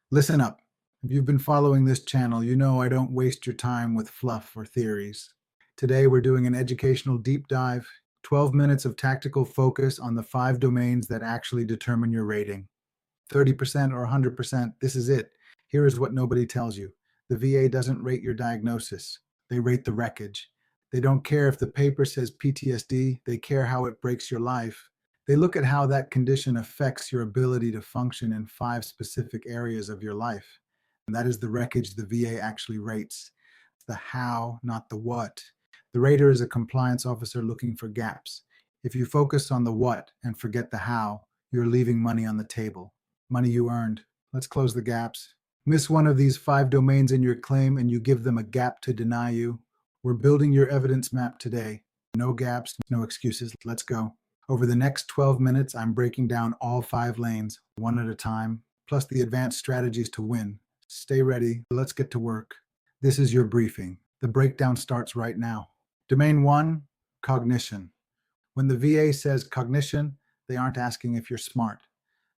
Listen up. If you've been following this channel, you know I don't waste your time with fluff or theories. Today, we're doing an educational deep dive, 12 minutes of tactical focus on the 5 domains that actually determine your rating. 30% or 100%, this is it. Here is what nobody tells you. The VA doesn't rate your diagnosis, they rate the wreckage. They don't care if the paper says PTSD, they care how it breaks your life. They look at how that condition affects your ability to function in 5 specific areas of your life. And that is the wreckage the VA actually rates. The how, not the what. The rater is a compliance officer looking for gaps. If you focus on the what and forget the how, you're leaving money on the table. Money you earned. Let's close the gaps. Miss one of these 5 domains in your claim and you give them a gap to deny you. We're building your evidence map today. No gaps, no excuses. Let's go. Over the next 12 minutes, I'm breaking down all 5 lanes, one at a time, plus the advanced strategies to win. Stay ready. Let's get to work. This is your briefing. The breakdown starts right now. Domain 1, cognition. When the VA says cognition, they aren't asking if you're smart.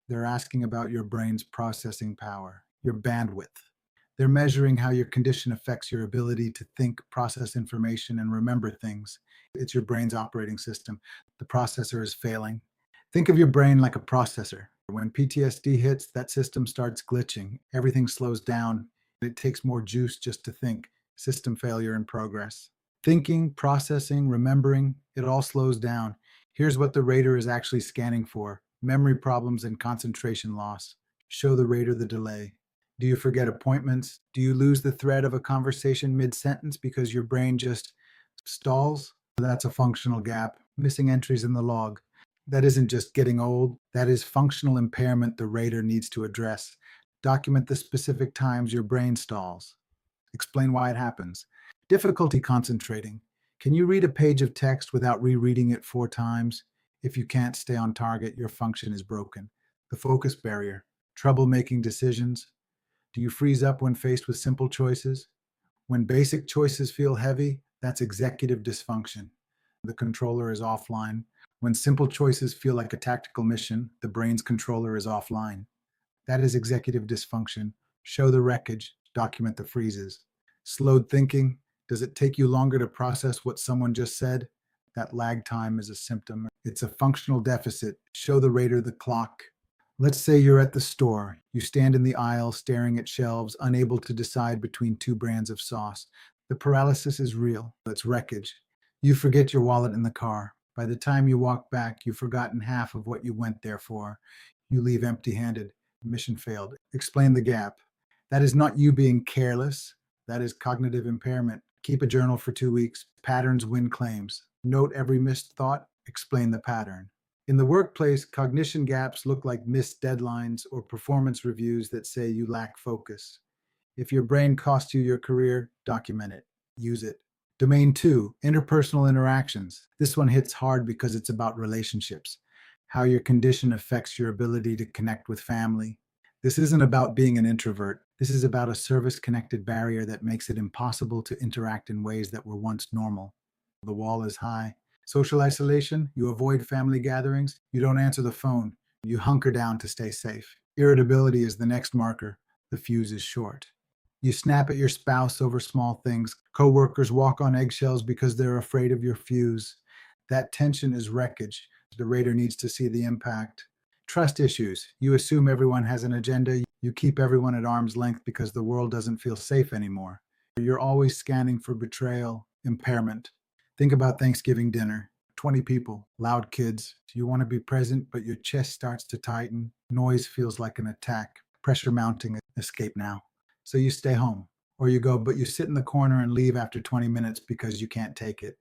They're asking about your brain's processing power, your bandwidth. They're measuring how your condition affects your ability to think, process information, and remember things. It's your brain's operating system. The processor is failing. Think of your brain like a processor. When PTSD hits, that system starts glitching. Everything slows down. It takes more juice just to think. System failure in progress. Thinking, processing, remembering, it all slows down. Here's what the rater is actually scanning for: memory problems and concentration loss. Show the rater the delay. Do you forget appointments? Do you lose the thread of a conversation mid-sentence because your brain just stalls? That's a functional gap, missing entries in the log. That isn't just getting old, that is functional impairment the rater needs to address. Document the specific times your brain stalls. Explain why it happens. Difficulty concentrating. Can you read a page of text without rereading it 4 times? If you can't stay on target, your function is broken. The focus barrier. Trouble making decisions. Do you freeze up when faced with simple choices? When basic choices feel heavy, that's executive dysfunction. The controller is offline. When simple choices feel like a tactical mission, the brain's controller is offline. That is executive dysfunction. Show the wreckage, document the freezes. Slowed thinking. Does it take you longer to process what someone just said? That lag time is a symptom. It's a functional deficit. Show the rater the clock. Let's say you're at the store. You stand in the aisle staring at shelves, unable to decide between 2 brands of sauce. The paralysis is real. It's wreckage. You forget your wallet in the car. By the time you walk back, you've forgotten half of what you went there for. You leave empty-handed. Mission failed. Explain the gap. That is not you being careless. That is cognitive impairment. Keep a journal for 2 weeks. Patterns win claims. Note every missed thought. Explain the pattern. In the workplace, cognition gaps look like missed deadlines or performance reviews that say you lack focus. If your brain cost you your career, document it. Use it. Domain 2, interpersonal interactions. This one hits hard because it's about relationships, how your condition affects your ability to connect with family. This isn't about being an introvert. This is about a service-connected barrier that makes it impossible to interact in ways that were once normal. The wall is high. Social isolation, you avoid family gatherings, you don't answer the phone, you hunker down to stay safe. Irritability is the next marker. The fuse is short. You snap at your spouse over small things. Coworkers walk on eggshells because they're afraid of your fuse. That tension is wreckage. The rater needs to see the impact. Trust issues. You assume everyone has an agenda. You keep everyone at arm's length because the world doesn't feel safe anymore. You're always scanning for betrayal, impairment. Think about Thanksgiving dinner. 20 people, loud kids. You want to be present, but your chest starts to tighten. Noise feels like an attack. Pressure mounting. Escape now. So you stay home. Or you go, but you sit in the corner and leave after 20 minutes because you can't take it.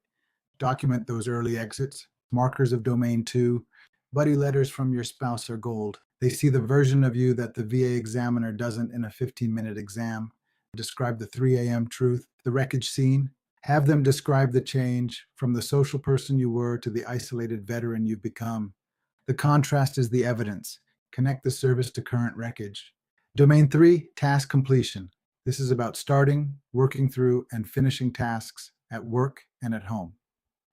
Document those early exits. Markers of domain 2. Buddy letters from your spouse are gold. They see the version of you that the VA examiner doesn't in a 15-minute exam. Describe the 3 a.m. truth, the wreckage scene. Have them describe the change from the social person you were to the isolated veteran you've become. The contrast is the evidence. Connect the service to current wreckage. Domain 3, task completion. This is about starting, working through, and finishing tasks at work and at home.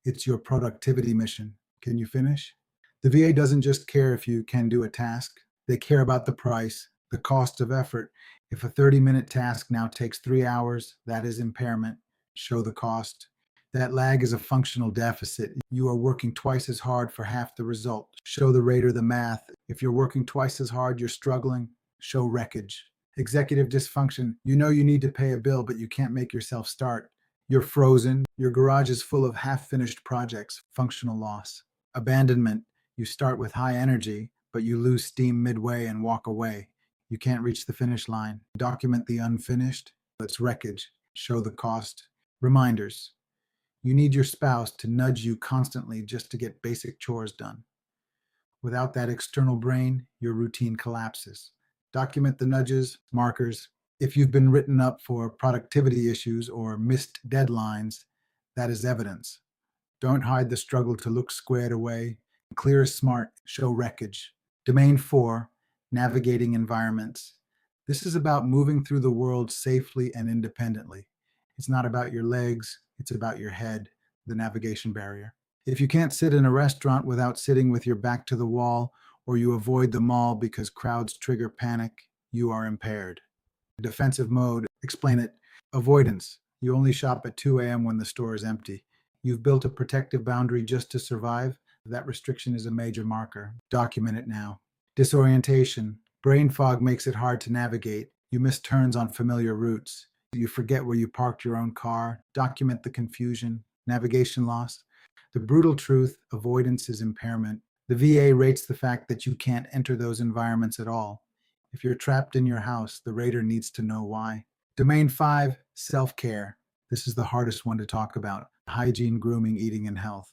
It's your productivity mission. Can you finish? The VA doesn't just care if you can do a task. They care about the price, The cost of effort. If a 30-minute task now takes 3 hours, that is impairment. Show the cost. That lag is a functional deficit. You are working twice as hard for half the result. Show the rater the math. If you're working twice as hard, you're struggling. Show wreckage. Executive dysfunction. You know you need to pay a bill, but you can't make yourself start. You're frozen. Your garage is full of half-finished projects. Functional loss. Abandonment. You start with high energy, but you lose steam midway and walk away. You can't reach the finish line. Document the unfinished. That's wreckage. Show the cost. Reminders. You need your spouse to nudge you constantly just to get basic chores done. Without that external brain, your routine collapses. Document the nudges, markers. If you've been written up for productivity issues or missed deadlines, that is evidence. Don't hide the struggle to look squared away. Clear is smart. Show wreckage. Domain 4, navigating environments. This is about moving through the world safely and independently. It's not about your legs, it's about your head, the navigation barrier. If you can't sit in a restaurant without sitting with your back to the wall, or you avoid the mall because crowds trigger panic, you are impaired. Defensive mode. Explain it. Avoidance. You only shop at 2 a.m. when the store is empty. You've built a protective boundary just to survive. That restriction is a major marker. Document it now. Disorientation. Brain fog makes it hard to navigate. You miss turns on familiar routes. You forget where you parked your own car. Document the confusion. Navigation loss. The brutal truth, avoidance is impairment. The VA rates the fact that you can't enter those environments at all. If you're trapped in your house, the rater needs to know why. Domain 5, self-care. This is the hardest one to talk about. Hygiene, grooming, eating, and health.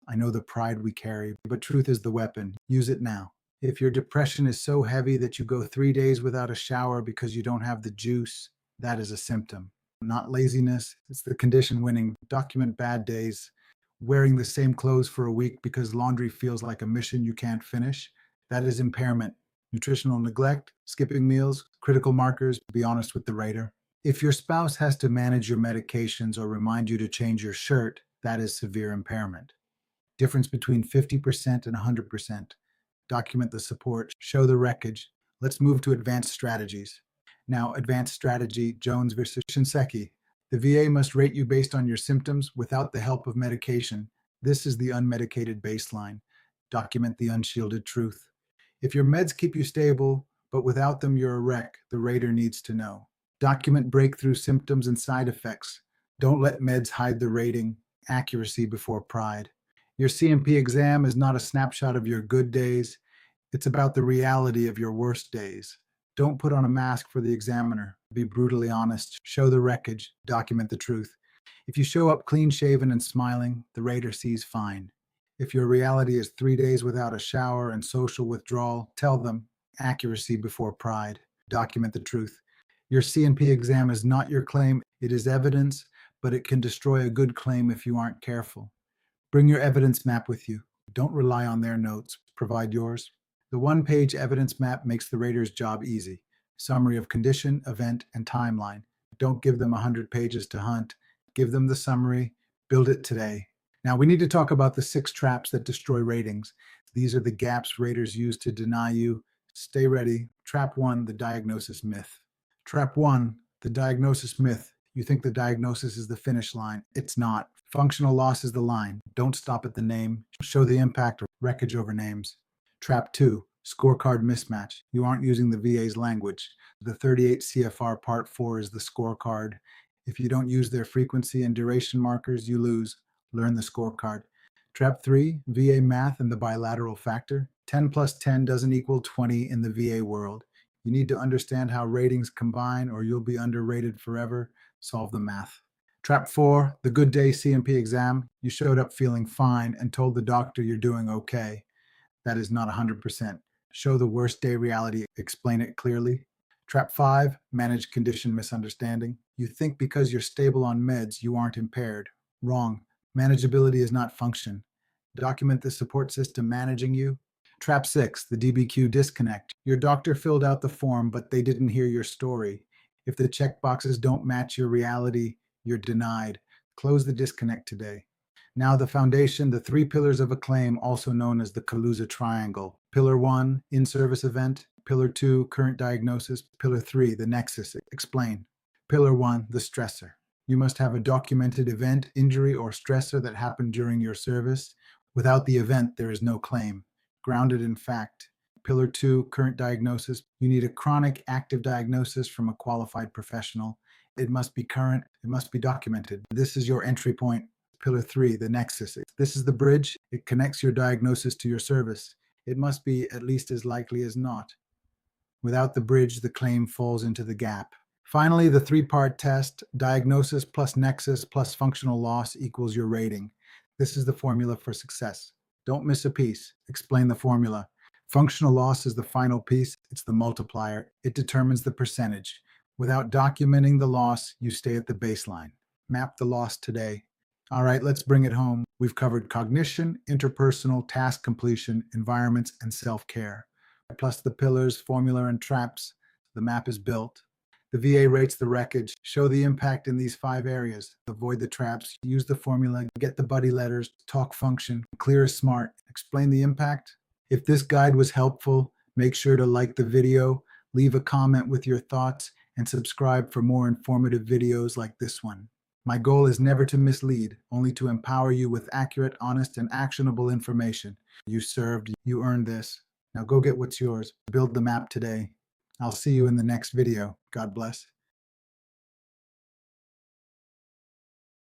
I know the pride we carry, but truth is the weapon. Use it now. If your depression is so heavy that you go 3 days without a shower because you don't have the juice, that is a symptom. Not laziness, it's the condition winning. Document bad days. Wearing the same clothes for a week because laundry feels like a mission you can't finish, that is impairment. Nutritional neglect, skipping meals, critical markers, be honest with the rater. If your spouse has to manage your medications or remind you to change your shirt, that is severe impairment. Difference between 50% and 100%. Document the support, show the wreckage. Let's move to advanced strategies. Now, advanced strategy, Jones versus Shinseki. The VA must rate you based on your symptoms without the help of medication. This is the unmedicated baseline. Document the unshielded truth. If your meds keep you stable, but without them you're a wreck, the rater needs to know. Document breakthrough symptoms and side effects. Don't let meds hide the rating. Accuracy before pride. Your CMP exam is not a snapshot of your good days. It's about the reality of your worst days. Don't put on a mask for the examiner. Be brutally honest. Show the wreckage. Document the truth. If you show up clean-shaven and smiling, the rater sees fine. If your reality is 3 days without a shower and social withdrawal, tell them. Accuracy before pride. Document the truth. Your CNP exam is not your claim. It is evidence, but it can destroy a good claim if you aren't careful. Bring your evidence map with you. Don't rely on their notes. Provide yours. The one-page evidence map makes the rater's job easy. Summary of condition, event, and timeline. Don't give them 100 pages to hunt. Give them the summary. Build it today. Now, we need to talk about the 6 traps that destroy ratings. These are the gaps raters use to deny you. Stay ready. Trap 1, the diagnosis myth. Trap 1, the diagnosis myth. You think the diagnosis is the finish line. It's not. Functional loss is the line. Don't stop at the name. Show the impact or wreckage over names. Trap 2, scorecard mismatch. You aren't using the VA's language. The 38 CFR Part 4 is the scorecard. If you don't use their frequency and duration markers, you lose. Learn the scorecard. Trap 3, VA math and the bilateral factor. 10 plus 10 doesn't equal 20 in the VA world. You need to understand how ratings combine or you'll be underrated forever. Solve the math. Trap 4, the good day CMP exam. You showed up feeling fine and told the doctor you're doing okay. That is not 100%. Show the worst day reality. Explain it clearly. Trap 5, manage condition misunderstanding. You think because you're stable on meds, you aren't impaired. Wrong. Manageability is not function. Document the support system managing you. Trap 6, the DBQ disconnect. Your doctor filled out the form, but they didn't hear your story. If the checkboxes don't match your reality, you're denied. Close the disconnect today. Now the foundation, the 3 pillars of a claim, also known as the Kaluza triangle. Pillar 1, in-service event. Pillar 2, current diagnosis. Pillar 3, the nexus. Explain. Pillar 1, the stressor. You must have a documented event, injury, or stressor that happened during your service. Without the event, there is no claim. Grounded in fact. Pillar 2, current diagnosis. You need a chronic active diagnosis from a qualified professional. It must be current, it must be documented. This is your entry point. Pillar 3, the nexus. This is the bridge. It connects your diagnosis to your service. It must be at least as likely as not. Without the bridge, the claim falls into the gap. Finally, the three-part test, diagnosis plus nexus plus functional loss equals your rating. This is the formula for success. Don't miss a piece. Explain the formula. Functional loss is the final piece. It's the multiplier. It determines the percentage. Without documenting the loss, you stay at the baseline. Map the loss today. All right, let's bring it home. We've covered cognition, interpersonal, task completion, environments, and self-care. Plus the pillars, formula, and traps. The map is built. The VA rates the wreckage. Show the impact in these 5 areas. Avoid the traps. Use the formula. Get the buddy letters. Talk function. Clear is smart. Explain the impact. If this guide was helpful, make sure to like the video, leave a comment with your thoughts, and subscribe for more informative videos like this one. My goal is never to mislead, only to empower you with accurate, honest, and actionable information. You served, you earned this. Now go get what's yours. Build the map today. I'll see you in the next video. God bless.